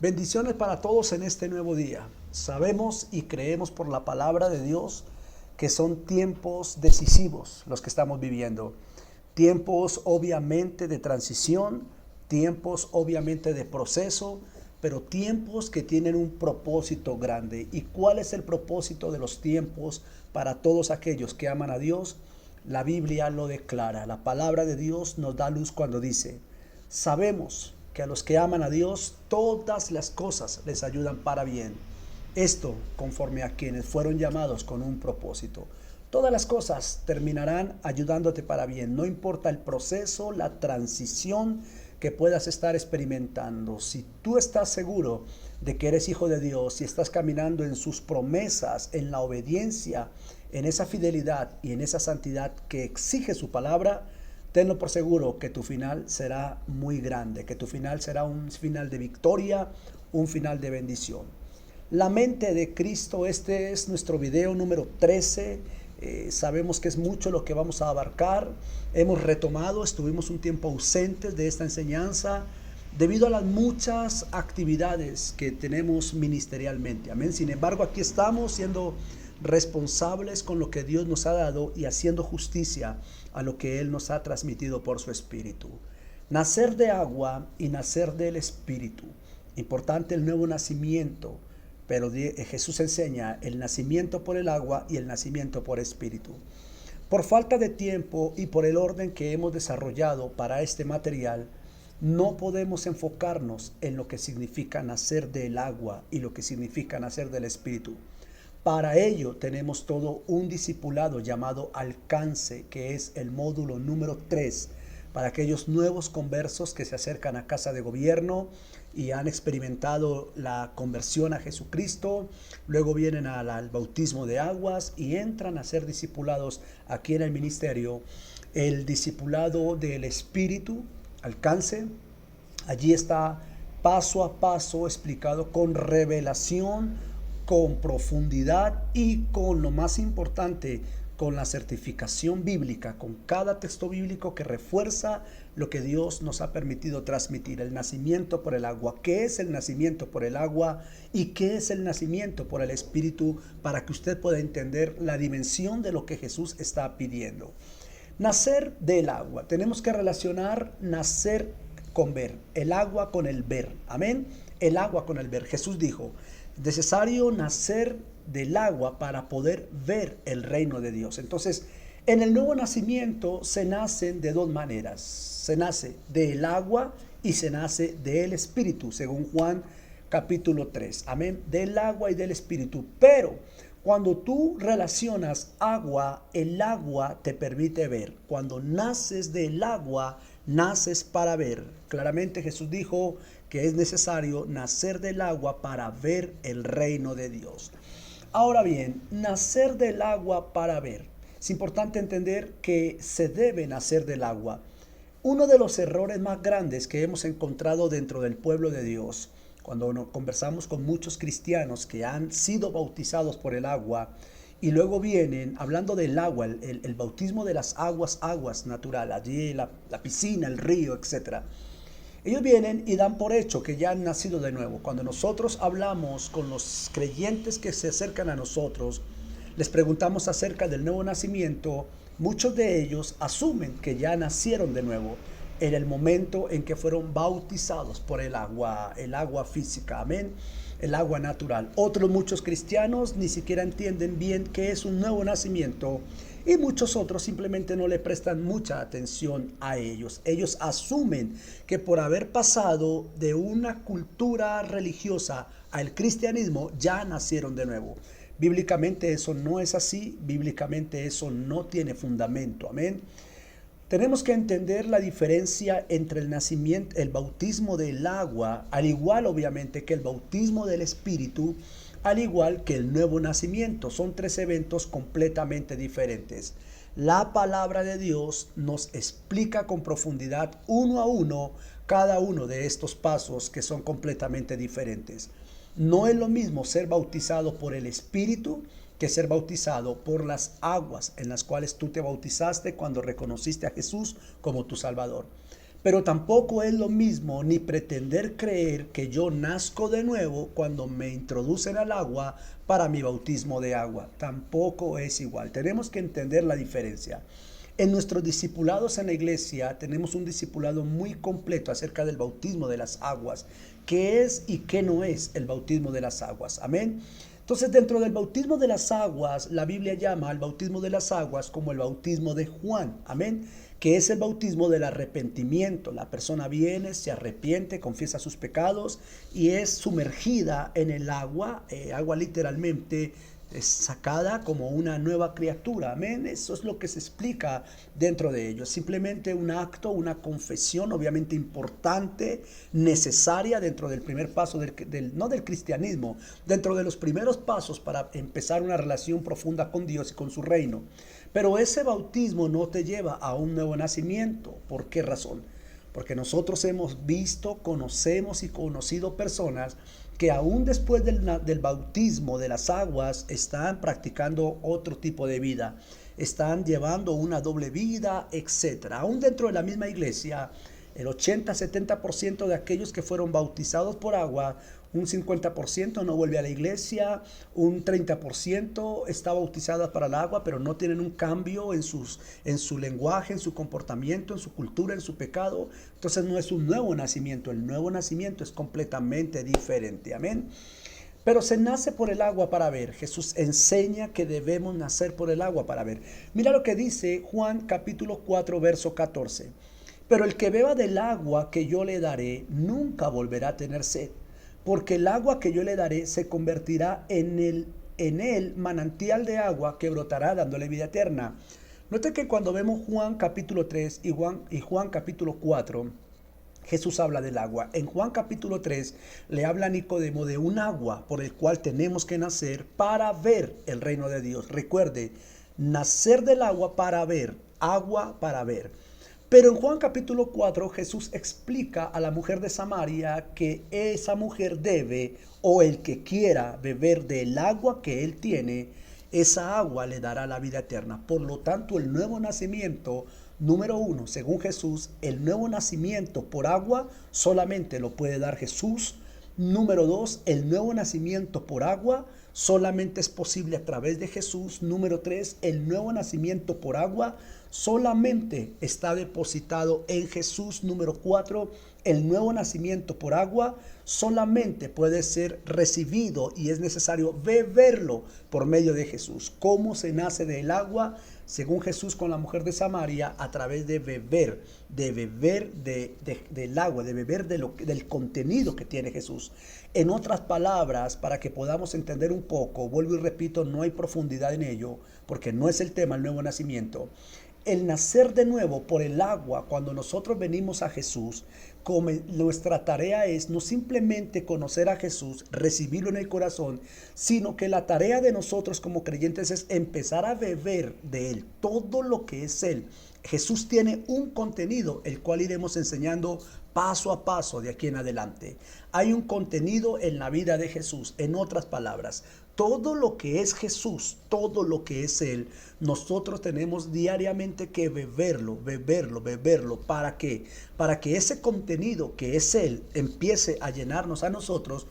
Bendiciones para todos en este nuevo día. Sabemos y creemos por la palabra de Dios que son tiempos decisivos los que estamos viviendo. Tiempos obviamente de transición, tiempos obviamente de proceso, pero tiempos que tienen un propósito grande. ¿Y cuál es el propósito de los tiempos para todos aquellos que aman a Dios? La Biblia lo declara. La palabra de Dios nos da luz cuando dice: sabemos que a los que aman a Dios todas las cosas les ayudan para bien. Esto conforme a quienes fueron llamados con un propósito. Todas las cosas terminarán ayudándote para bien. No importa el proceso, la transición que puedas estar experimentando. Si tú estás seguro de que eres hijo de Dios y estás caminando en sus promesas, en la obediencia, en esa fidelidad y en esa santidad que exige su palabra, tenlo por seguro que tu final será muy grande, que tu final será un final de victoria, un final de bendición. La mente de Cristo, este es nuestro video número 13. Sabemos que es mucho lo que vamos a abarcar. Hemos retomado, estuvimos un tiempo ausentes de esta enseñanza debido a las muchas actividades que tenemos ministerialmente. Amén. Sin embargo, aquí estamos siendo responsables con lo que Dios nos ha dado y haciendo justicia a lo que Él nos ha transmitido por su Espíritu. Nacer de agua y nacer del Espíritu. Importante el nuevo nacimiento, pero Jesús enseña el nacimiento por el agua y el nacimiento por Espíritu. Por falta de tiempo y por el orden que hemos desarrollado para este material, no podemos enfocarnos en lo que significa nacer del agua y lo que significa nacer del Espíritu. Para ello tenemos todo un discipulado llamado Alcance, que es el módulo número 3, para aquellos nuevos conversos que se acercan a Casa de Gobierno y han experimentado la conversión a Jesucristo, luego vienen al bautismo de aguas y entran a ser discipulados aquí en el ministerio. El discipulado del Espíritu, Alcance, allí está paso a paso explicado con revelación, con profundidad y con lo más importante, con la certificación bíblica, con cada texto bíblico que refuerza lo que Dios nos ha permitido transmitir. El nacimiento por el agua. ¿Qué es el nacimiento por el agua y qué es el nacimiento por el Espíritu? Para que usted pueda entender la dimensión de lo que Jesús está pidiendo. Nacer del agua. Tenemos que relacionar nacer con ver, el agua con el ver. Amén. El agua con el ver. Jesús dijo: necesario nacer del agua para poder ver el reino de Dios. Entonces, en el nuevo nacimiento se nacen de dos maneras. Se nace del agua y se nace del Espíritu, según Juan capítulo 3. Amén. Del agua y del Espíritu. Pero cuando tú relacionas agua, el agua te permite ver. Cuando naces del agua, naces para ver. Claramente Jesús dijo que es necesario nacer del agua para ver el reino de Dios. Ahora bien, nacer del agua para ver. Es importante entender que se debe nacer del agua. Uno de los errores más grandes que hemos encontrado dentro del pueblo de Dios, cuando conversamos con muchos cristianos que han sido bautizados por el agua y luego vienen hablando del agua, el bautismo de las aguas natural, allí la piscina, el río, etcétera. Ellos vienen y dan por hecho que ya han nacido de nuevo. Cuando nosotros hablamos con los creyentes que se acercan a nosotros, les preguntamos acerca del nuevo nacimiento, muchos de ellos asumen que ya nacieron de nuevo en el momento en que fueron bautizados por el agua física, amén, el agua natural. Otros muchos cristianos ni siquiera entienden bien qué es un nuevo nacimiento y muchos otros simplemente no le prestan mucha atención a ellos. Ellos asumen que por haber pasado de una cultura religiosa al cristianismo ya nacieron de nuevo. Bíblicamente eso no es así, bíblicamente eso no tiene fundamento, amén. Tenemos que entender la diferencia entre el nacimiento, el bautismo del agua, al igual obviamente que el bautismo del Espíritu, al igual que el nuevo nacimiento. Son tres eventos completamente diferentes. La palabra de Dios nos explica con profundidad uno a uno cada uno de estos pasos que son completamente diferentes. No es lo mismo ser bautizado por el Espíritu que ser bautizado por las aguas en las cuales tú te bautizaste cuando reconociste a Jesús como tu Salvador. Pero tampoco es lo mismo ni pretender creer que yo nazco de nuevo cuando me introducen al agua para mi bautismo de agua. Tampoco es igual. Tenemos que entender la diferencia. En nuestros discipulados en la iglesia tenemos un discipulado muy completo acerca del bautismo de las aguas. ¿Qué es y qué no es el bautismo de las aguas? Amén. Entonces, dentro del bautismo de las aguas, la Biblia llama al bautismo de las aguas como el bautismo de Juan. Amén. Que es el bautismo del arrepentimiento. La persona viene, se arrepiente, confiesa sus pecados y es sumergida en el agua. Agua literalmente es sacada como una nueva criatura. Amén. Eso es lo que se explica dentro de ello. Simplemente un acto, una confesión obviamente importante, necesaria dentro del primer paso no del cristianismo, dentro de los primeros pasos para empezar una relación profunda con Dios y con su reino. Pero ese bautismo no te lleva a un nuevo nacimiento. ¿Por qué razón? Porque nosotros hemos visto, conocemos y conocido personas que aún después del bautismo de las aguas están practicando otro tipo de vida, están llevando una doble vida, etc. Aún dentro de la misma iglesia, el 80-70% de aquellos que fueron bautizados por agua, un 50% no vuelve a la iglesia, un 30% está bautizada para el agua, pero no tienen un cambio en su lenguaje, en su comportamiento, en su cultura, en su pecado. Entonces no es un nuevo nacimiento, el nuevo nacimiento es completamente diferente. Amén. Pero se nace por el agua para ver. Jesús enseña que debemos nacer por el agua para ver. Mira lo que dice Juan capítulo 4, verso 14. Pero el que beba del agua que yo le daré, nunca volverá a tener sed, porque el agua que yo le daré se convertirá en el manantial de agua que brotará dándole vida eterna. Note que cuando vemos Juan capítulo 3 y Juan capítulo 4, Jesús habla del agua. En Juan capítulo 3 le habla a Nicodemo de un agua por el cual tenemos que nacer para ver el reino de Dios. Recuerde, nacer del agua para ver, agua para ver. Pero en Juan capítulo 4 Jesús explica a la mujer de Samaria que esa mujer debe, o el que quiera beber del agua que él tiene, esa agua le dará la vida eterna. Por lo tanto, el nuevo nacimiento, número 1, según Jesús, el nuevo nacimiento por agua solamente lo puede dar Jesús. Número 2, el nuevo nacimiento por agua solamente es posible a través de Jesús. Número 3, el nuevo nacimiento por agua solamente está depositado en Jesús. Número 4, el nuevo nacimiento por agua solamente puede ser recibido y es necesario beberlo por medio de Jesús. ¿Cómo se nace del agua? Según Jesús con la mujer de Samaria, a través de beber del agua, de beber del contenido que tiene Jesús. En otras palabras, para que podamos entender un poco, vuelvo y repito, no hay profundidad en ello, porque no es el tema el nuevo nacimiento. El nacer de nuevo por el agua, cuando nosotros venimos a Jesús, nuestra tarea es no simplemente conocer a Jesús, recibirlo en el corazón, sino que la tarea de nosotros como creyentes es empezar a beber de Él, todo lo que es Él. Jesús tiene un contenido, el cual iremos enseñando paso a paso de aquí en adelante. Hay un contenido en la vida de Jesús. En otras palabras, todo lo que es Jesús, todo lo que es Él, nosotros tenemos diariamente que beberlo. ¿Para qué? Para que ese contenido que es Él empiece a llenarnos a nosotros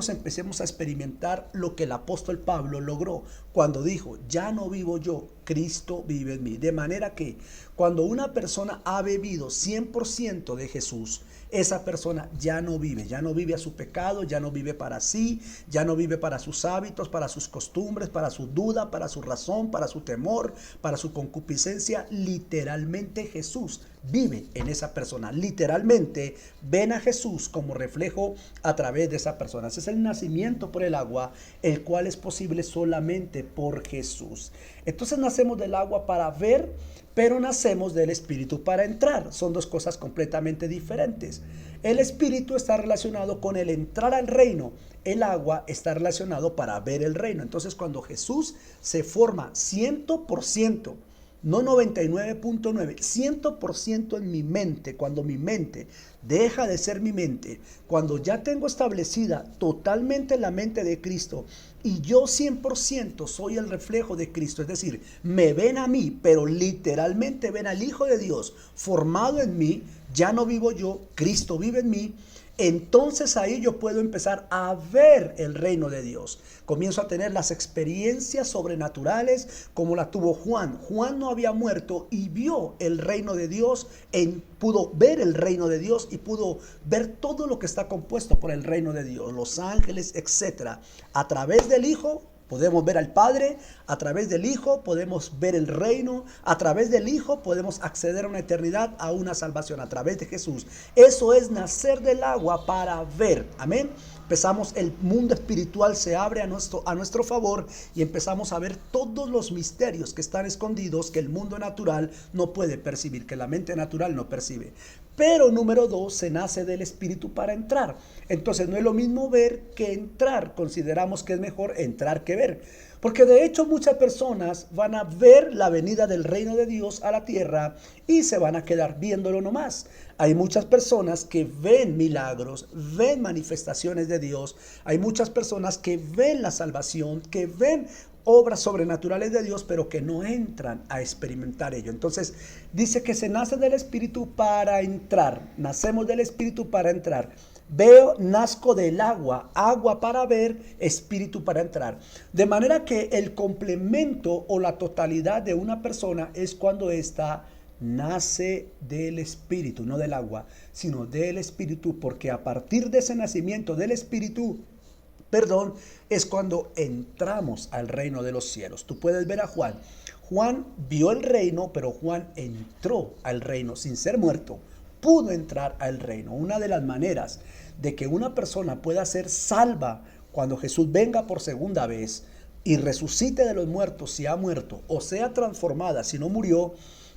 empecemos a experimentar lo que el apóstol Pablo logró cuando dijo, ya no vivo yo, Cristo vive en mí. De manera que cuando una persona ha bebido 100% de Jesús, esa persona ya no vive a su pecado, ya no vive para sí, ya no vive para sus hábitos, para sus costumbres, para su duda, para su razón, para su temor, para su concupiscencia. Literalmente Jesús vive en esa persona. Literalmente ven a Jesús como reflejo a través de esa persona. Ese es el nacimiento por el agua, el cual es posible solamente por Jesús. Entonces nacemos del agua para ver, pero nacemos del Espíritu para entrar. Son dos cosas completamente diferentes. El Espíritu está relacionado con el entrar al reino. El agua está relacionado para ver el reino. Entonces cuando Jesús se forma 100% no 99.9, 100% en mi mente. Cuando mi mente deja de ser mi mente, cuando ya tengo establecida totalmente la mente de Cristo y yo 100% soy el reflejo de Cristo, es decir, me ven a mí, pero literalmente ven al Hijo de Dios formado en mí, ya no vivo yo, Cristo vive en mí. Entonces ahí yo puedo empezar a ver el reino de Dios. Comienzo a tener las experiencias sobrenaturales como la tuvo Juan. Juan no había muerto y vio el reino de Dios, pudo ver el reino de Dios y pudo ver todo lo que está compuesto por el reino de Dios, los ángeles, etcétera. A través del Hijo podemos ver al Padre, a través del Hijo podemos ver el reino, a través del Hijo podemos acceder a una eternidad, a una salvación, a través de Jesús. Eso es nacer del agua para ver, amén. Empezamos, el mundo espiritual se abre a nuestro favor y empezamos a ver todos los misterios que están escondidos, que el mundo natural no puede percibir, que la mente natural no percibe. Pero número 2, se nace del Espíritu para entrar. Entonces no es lo mismo ver que entrar. Consideramos que es mejor entrar que ver. Porque de hecho muchas personas van a ver la venida del reino de Dios a la tierra y se van a quedar viéndolo nomás. Hay muchas personas que ven milagros, ven manifestaciones de Dios. Hay muchas personas que ven la salvación, que ven obras sobrenaturales de Dios, pero que no entran a experimentar ello. Entonces dice que se nace del Espíritu para entrar. Nacemos del Espíritu para entrar. Nazco del agua, agua para ver, espíritu para entrar. De manera que el complemento o la totalidad de una persona es cuando ésta nace del Espíritu, no del agua, sino del Espíritu, porque a partir de ese nacimiento del Espíritu, es cuando entramos al reino de los cielos. Tú puedes ver a Juan. Juan vio el reino, pero Juan entró al reino sin ser muerto. Pudo entrar al reino. Una de las maneras de que una persona pueda ser salva cuando Jesús venga por segunda vez y resucite de los muertos si ha muerto, o sea transformada si no murió,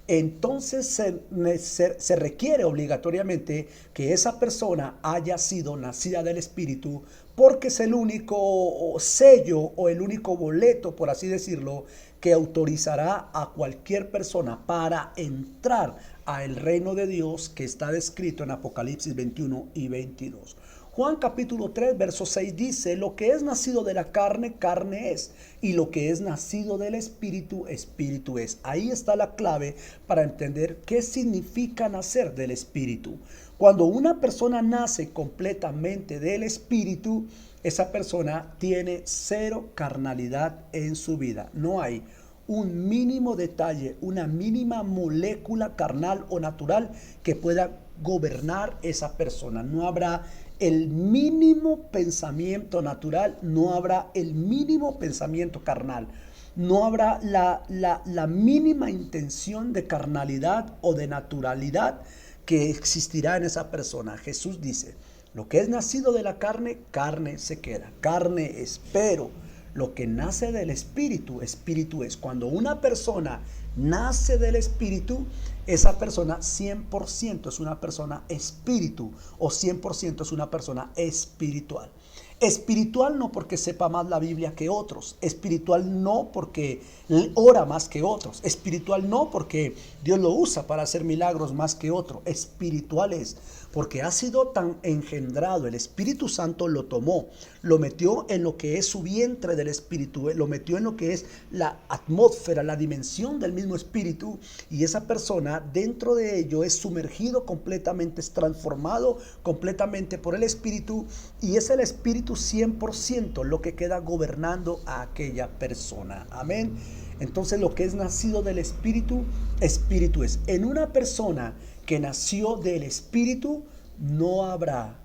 entonces se requiere obligatoriamente que esa persona haya sido nacida del Espíritu, porque es el único sello o el único boleto, por así decirlo, que autorizará a cualquier persona para entrar al reino de Dios que está descrito en Apocalipsis 21 y 22. Juan capítulo 3, verso 6 dice: lo que es nacido de la carne, carne es, y lo que es nacido del Espíritu, Espíritu es. Ahí está la clave para entender qué significa nacer del Espíritu. Cuando una persona nace completamente del Espíritu, esa persona tiene cero carnalidad en su vida. No hay un mínimo detalle, una mínima molécula carnal o natural que pueda gobernar esa persona. No habrá el mínimo pensamiento natural, no habrá el mínimo pensamiento carnal, no habrá la mínima intención de carnalidad o de naturalidad que existirá en esa persona. Jesús dice: lo que es nacido de la carne, carne se queda, carne es, pero lo que nace del Espíritu, Espíritu es. Cuando una persona nace del Espíritu, esa persona 100% es una persona espíritu, o 100% es una persona espiritual. Espiritual no porque sepa más la Biblia que otros, espiritual no porque ora más que otros, espiritual no porque Dios lo usa para hacer milagros más que otro. Espiritual es porque ha sido tan engendrado, el Espíritu Santo lo tomó, lo metió en lo que es su vientre del Espíritu, lo metió en lo que es la atmósfera, la dimensión del mismo Espíritu, y esa persona dentro de ello es sumergido completamente, es transformado completamente por el Espíritu, y es el Espíritu 100% lo que queda gobernando a aquella persona. Amén. Entonces lo que es nacido del Espíritu, Espíritu es. En una persona que nació del Espíritu no habrá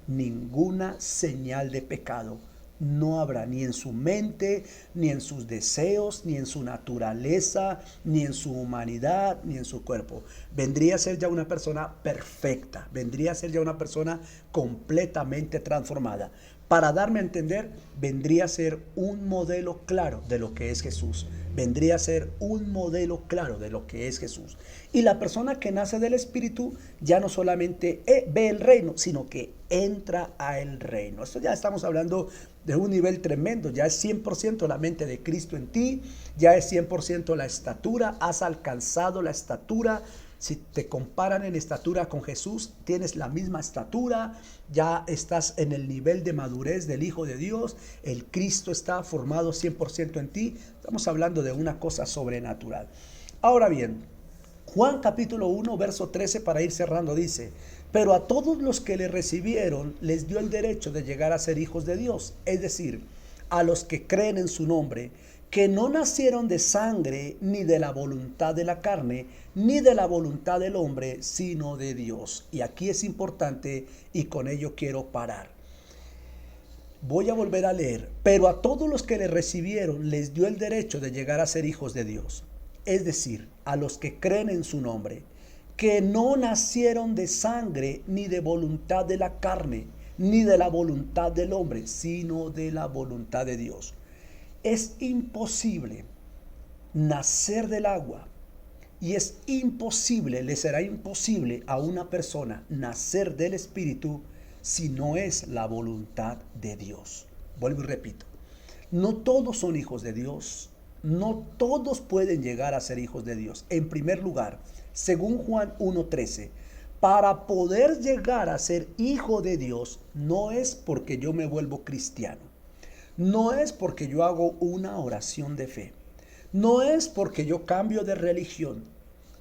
ninguna señal de pecado. No habrá ni en su mente, ni en sus deseos, ni en su naturaleza, ni en su humanidad, ni en su cuerpo. Vendría a ser ya una persona perfecta, vendría a ser ya una persona completamente transformada. para darme a entender, vendría a ser un modelo claro de lo que es Jesús. Vendría a ser un modelo claro de lo que es Jesús. Y la persona que nace del Espíritu ya no solamente ve el reino, sino que entra a el reino. Esto ya estamos hablando de un nivel tremendo. Ya es 100% la mente de Cristo en ti. Ya es 100% la estatura. Has alcanzado la estatura. Si te comparan en estatura con Jesús, tienes la misma estatura, ya estás en el nivel de madurez del Hijo de Dios, el Cristo está formado 100% en ti. Estamos hablando de una cosa sobrenatural. Ahora bien, Juan capítulo 1, verso 13, para ir cerrando, dice: pero a todos los que le recibieron les dio el derecho de llegar a ser hijos de Dios, es decir, a los que creen en su nombre, que no nacieron de sangre, ni de la voluntad de la carne, ni de la voluntad del hombre, sino de Dios. Y aquí es importante, y con ello quiero parar. Voy a volver a leer. Pero a todos los que le recibieron les dio el derecho de llegar a ser hijos de Dios. Es decir, a los que creen en su nombre, que no nacieron de sangre, ni de voluntad de la carne, ni de la voluntad del hombre, sino de la voluntad de Dios. Es imposible nacer del agua y es imposible, le será imposible a una persona nacer del Espíritu si no es la voluntad de Dios. Vuelvo y repito, no todos son hijos de Dios, no todos pueden llegar a ser hijos de Dios. En primer lugar, según Juan 1:13, para poder llegar a ser hijo de Dios no es porque yo me vuelvo cristiano. No es porque yo hago una oración de fe. No es porque yo cambio de religión.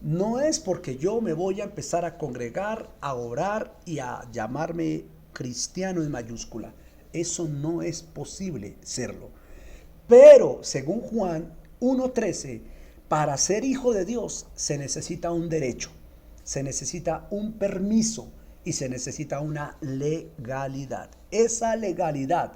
No es porque yo me voy a empezar a congregar, a orar y a llamarme cristiano en mayúscula. Eso no es posible serlo. Pero, según Juan 1:13, para ser hijo de Dios se necesita un derecho, se necesita un permiso y se necesita una legalidad. Esa legalidad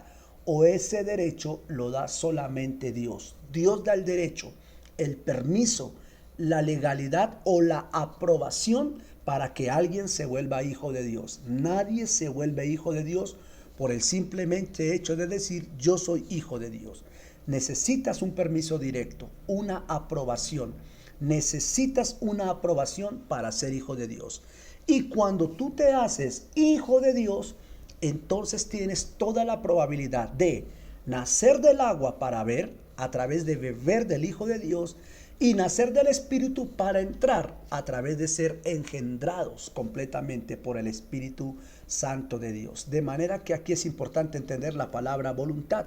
o ese derecho lo da solamente Dios. Dios da el derecho, el permiso, la legalidad o la aprobación para que alguien se vuelva hijo de Dios. Nadie se vuelve hijo de Dios por el simplemente hecho de decir yo soy hijo de Dios. Necesitas un permiso directo, una aprobación. Necesitas una aprobación para ser hijo de Dios. Y cuando tú te haces hijo de Dios, entonces tienes toda la probabilidad de nacer del agua para ver, a través de beber del Hijo de Dios, y nacer del Espíritu para entrar a través de ser engendrados completamente por el Espíritu Santo de Dios. De manera que aquí es importante entender la palabra voluntad,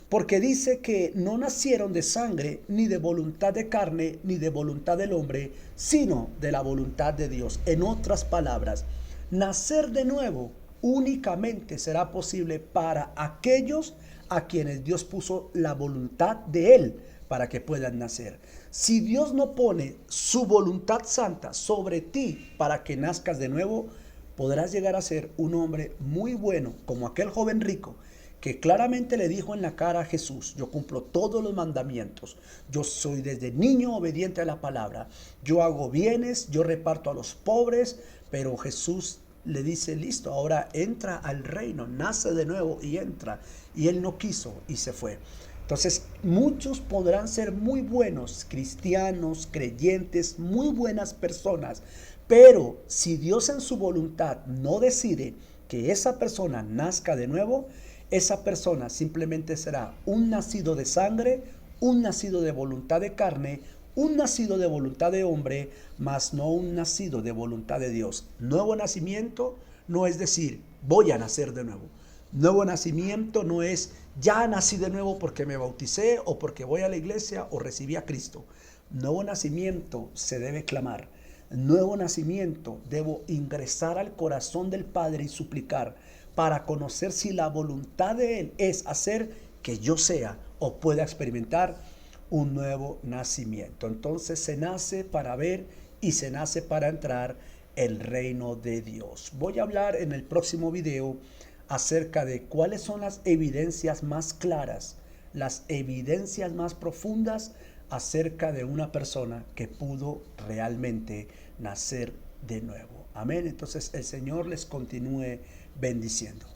porque dice que no nacieron de sangre, ni de voluntad de carne, ni de voluntad del hombre, sino de la voluntad de Dios. En otras palabras, nacer de nuevo únicamente será posible para aquellos a quienes Dios puso la voluntad de Él para que puedan nacer. Si Dios no pone su voluntad santa sobre ti para que nazcas de nuevo, podrás llegar a ser un hombre muy bueno, como aquel joven rico que claramente le dijo en la cara a Jesús: yo cumplo todos los mandamientos, yo soy desde niño obediente a la palabra, yo hago bienes, yo reparto a los pobres. Pero Jesús le dice: listo, ahora entra al reino, nace de nuevo y entra. Y él no quiso y se fue. Entonces, muchos podrán ser muy buenos cristianos, creyentes, muy buenas personas, pero si Dios en su voluntad no decide que esa persona nazca de nuevo, esa persona simplemente será un nacido de sangre, un nacido de voluntad de carne, un nacido de voluntad de hombre, mas no un nacido de voluntad de Dios. Nuevo nacimiento no es decir, voy a nacer de nuevo. Nuevo nacimiento no es ya nací de nuevo porque me bauticé o porque voy a la iglesia o recibí a Cristo. Nuevo nacimiento se debe clamar. Nuevo nacimiento, debo ingresar al corazón del Padre y suplicar para conocer si la voluntad de Él es hacer que yo sea o pueda experimentar un nuevo nacimiento. Entonces se nace para ver y se nace para entrar el reino de Dios. Voy a hablar en el próximo video acerca de cuáles son las evidencias más claras, las evidencias más profundas acerca de una persona que pudo realmente nacer de nuevo. Amén. Entonces el Señor les continúe bendiciendo.